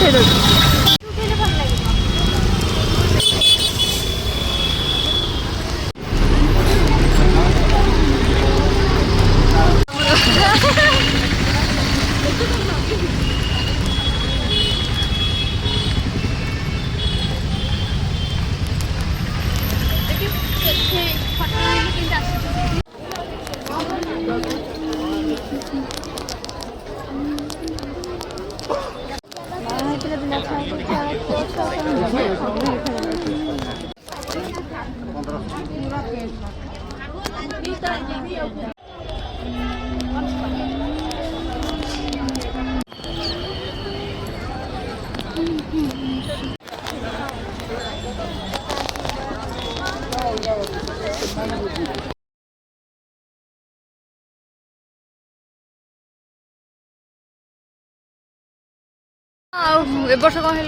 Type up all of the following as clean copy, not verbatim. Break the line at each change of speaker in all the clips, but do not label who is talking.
ଉଠେଇ ଦେଉଛି। ए वर्ष कौन है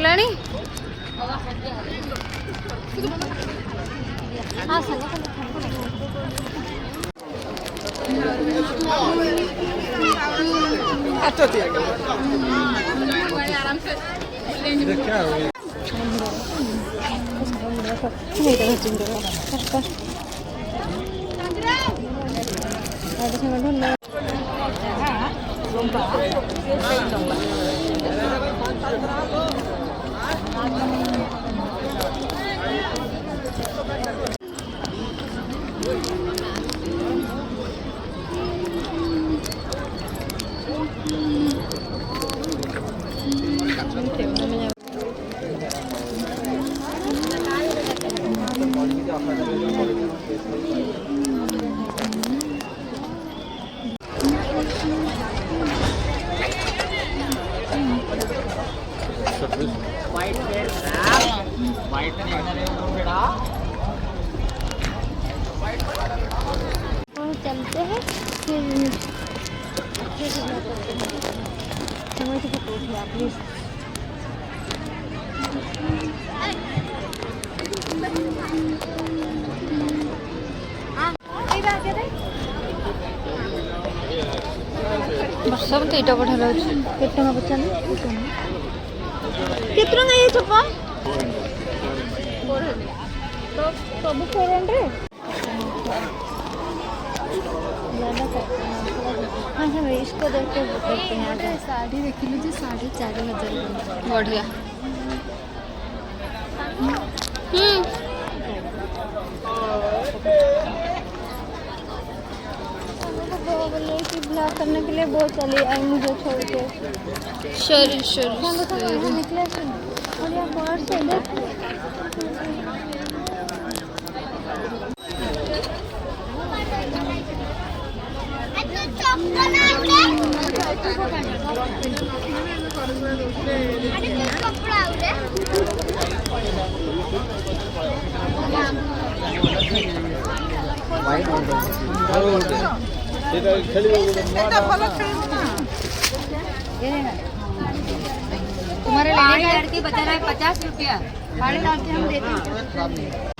चलते हैं फिर समय से फोटो उठिए प्लीज। ବର୍ଷା ମତେ ଏଇଟା ବଢ଼ିଆ ଲାଗୁଛି। କେତେ ଟଙ୍କା ପଚାରିଲେ? କେତେ ଟଙ୍କା ଏଇ ଚପା? तो सब 400। हाँ हाँ इसको देख के देखते हैं। साड़ी देख लीजिए 4,500 बढ़िया। बोले कि ब्लॉग करने के लिए बहुत चली आई मुझे छोड़ के। शरीर निकले और यहाँ बाहर से तुम्हारे लड़की बता रहा है 50 रुपया। 50 हम देते हैं।